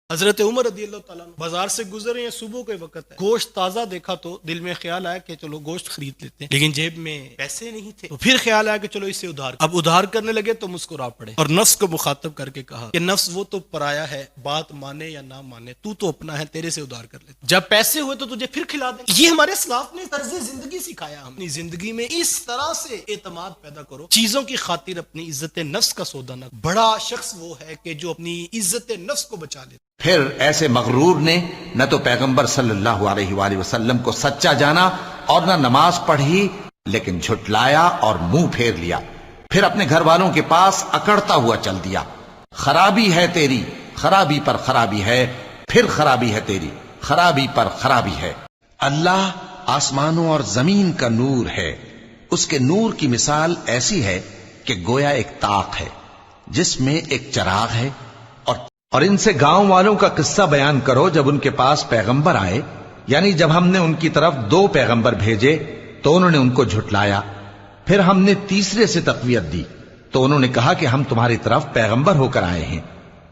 حضرت عمر رضی اللہ تعالیٰ عنہ بازار سے گزرے ہیں، صبح کے وقت ہے، گوشت تازہ دیکھا تو دل میں خیال آیا کہ چلو گوشت خرید لیتے ہیں، لیکن جیب میں پیسے نہیں تھے، تو پھر خیال آیا کہ چلو اس سے ادھار، اب ادھار کرنے لگے تو مسکرا پڑے اور نفس کو مخاطب کر کے کہا کہ نفس وہ تو پرایا ہے، بات مانے یا نہ مانے، تو اپنا ہے، تیرے سے ادھار کر لیتے، جب پیسے ہوئے تو تجھے پھر کھلا دیں۔ یہ ہمارے اسلاف نے طرز زندگی سکھایا، ہم اپنی زندگی میں اس طرح سے اعتماد پیدا کرو، چیزوں کی خاطر اپنی عزت نفس کا سودا نہ کرو۔ بڑا شخص وہ ہے کہ جو اپنی عزت نفس کو بچا لیتا۔ پھر ایسے مغرور نے نہ تو پیغمبر صلی اللہ علیہ وآلہ وسلم کو سچا جانا اور نہ نماز پڑھی، لیکن جھٹلایا اور منہ پھیر لیا، پھر اپنے گھر والوں کے پاس اکڑتا ہوا چل دیا۔ خرابی ہے تیری، خرابی پر خرابی ہے، پھر خرابی ہے تیری، خرابی پر خرابی ہے۔ اللہ آسمانوں اور زمین کا نور ہے، اس کے نور کی مثال ایسی ہے کہ گویا ایک طاق ہے جس میں ایک چراغ ہے، اور ان سے گاؤں والوں کا قصہ بیان کرو جب ان کے پاس پیغمبر آئے، یعنی جب ہم نے ان کی طرف 2 پیغمبر بھیجے تو انہوں نے ان کو جھٹلایا، پھر ہم نے تیسرے سے تقویت دی تو انہوں نے کہا کہ ہم تمہاری طرف پیغمبر ہو کر آئے ہیں۔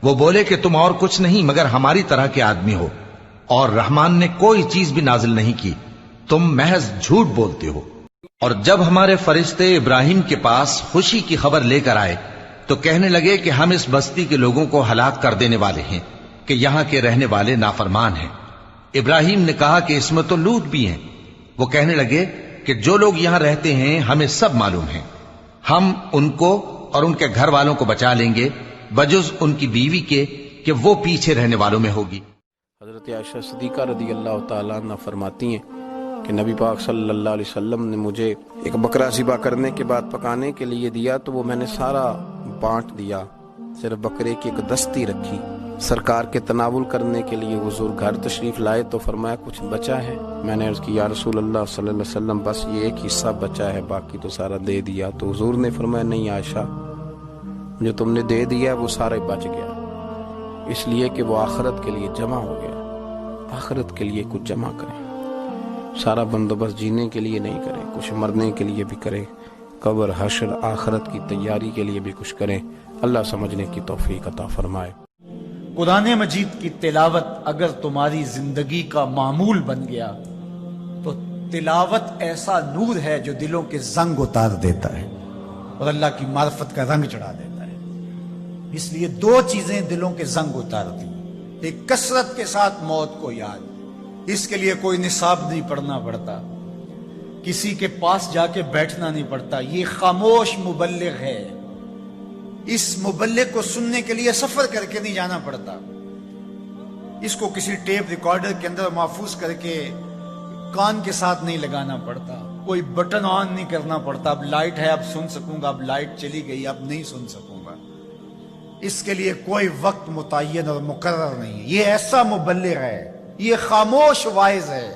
وہ بولے کہ تم اور کچھ نہیں مگر ہماری طرح کے آدمی ہو، اور رحمان نے کوئی چیز بھی نازل نہیں کی، تم محض جھوٹ بولتے ہو۔ اور جب ہمارے فرشتے ابراہیم کے پاس خوشی کی خبر لے کر آئے تو کہنے لگے کہ ہم اس بستی کے لوگوں کو ہلاک کر دینے والے ہیں کہ یہاں کے رہنے والے نافرمان ہیں۔ ابراہیم نے کہا کہ اس میں تو لوط بھی ہیں۔ وہ کہنے لگے کہ جو لوگ یہاں رہتے ہیں ہمیں سب معلوم ہیں، ہم ان کو اور ان کے گھر والوں کو بچا لیں گے بجز ان کی بیوی کے کہ وہ پیچھے رہنے والوں میں ہوگی۔ حضرت عائشہ صدیقہ رضی اللہ تعالیٰ عنہ فرماتی ہیں کہ نبی پاک صلی اللہ علیہ وسلم نے مجھے ایک بکرا ذبح کرنے کے بعد پکانے کے لیے دیا تو وہ میں نے سارا بانٹ دیا، صرف بکرے کی ایک دستی رکھی۔ سرکار کے تناول کرنے کے لیے حضور گھر تشریف لائے تو فرمایا کچھ بچا ہے؟ میں نے عرض کی یا رسول اللہ صلی اللہ علیہ وسلم بس یہ ایک حصہ بچا ہے، باقی تو سارا دے دیا۔ تو حضور نے فرمایا نہیں عائشہ، جو تم نے دے دیا وہ سارا بچ گیا، اس لیے کہ وہ آخرت کے لیے جمع ہو گیا۔ آخرت کے لیے کچھ جمع کریں، سارا بندوبست جینے کے لیے نہیں کریں، کچھ مرنے کے لیے بھی کریں، قبر حشر آخرت کی تیاری کے لیے بھی کچھ کریں۔ اللہ سمجھنے کی توفیق عطا فرمائے۔ قرآن مجید کی تلاوت اگر تمہاری زندگی کا معمول بن گیا تو تلاوت ایسا نور ہے جو دلوں کے زنگ اتار دیتا ہے اور اللہ کی معرفت کا رنگ چڑھا دیتا ہے۔ اس لیے 2 چیزیں دلوں کے زنگ اتارتی، ایک کثرت کے ساتھ موت کو یاد، اس کے لیے کوئی نصاب نہیں پڑھنا پڑتا، کسی کے پاس جا کے بیٹھنا نہیں پڑتا، یہ خاموش مبلغ ہے، اس مبلغ کو سننے کے لیے سفر کر کے نہیں جانا پڑتا، اس کو کسی ٹیپ ریکارڈر کے اندر محفوظ کر کے کان کے ساتھ نہیں لگانا پڑتا، کوئی بٹن آن نہیں کرنا پڑتا، اب لائٹ ہے اب سن سکوں گا، اب لائٹ چلی گئی اب نہیں سن سکوں گا، اس کے لیے کوئی وقت متعین اور مقرر نہیں ہے۔ یہ ایسا مبلغ ہے، یہ خاموش واعظ ہے،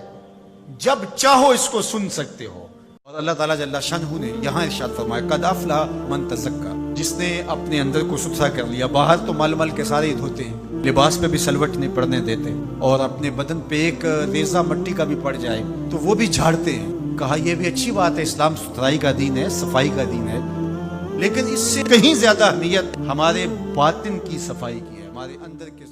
جب چاہو اس کو سن سکتے ہو۔ اور اللہ تعالیٰ جل شانہ نے یہاں ارشاد فرمایا قد افلح من تزکا، جس نے اپنے اندر کو ستھرا کر لیا۔ باہر تو مل مل کے سارے دھوتے ہیں، لباس پہ بھی سلوٹ نہیں پڑنے دیتے، اور اپنے بدن پہ ایک ریزہ مٹی کا بھی پڑ جائے تو وہ بھی جھاڑتے ہیں۔ کہا یہ بھی اچھی بات ہے، اسلام ستھرائی کا دین ہے، صفائی کا دین ہے، لیکن اس سے کہیں زیادہ اہمیت ہمارے باطن کی صفائی کی ہے، ہمارے اندر کے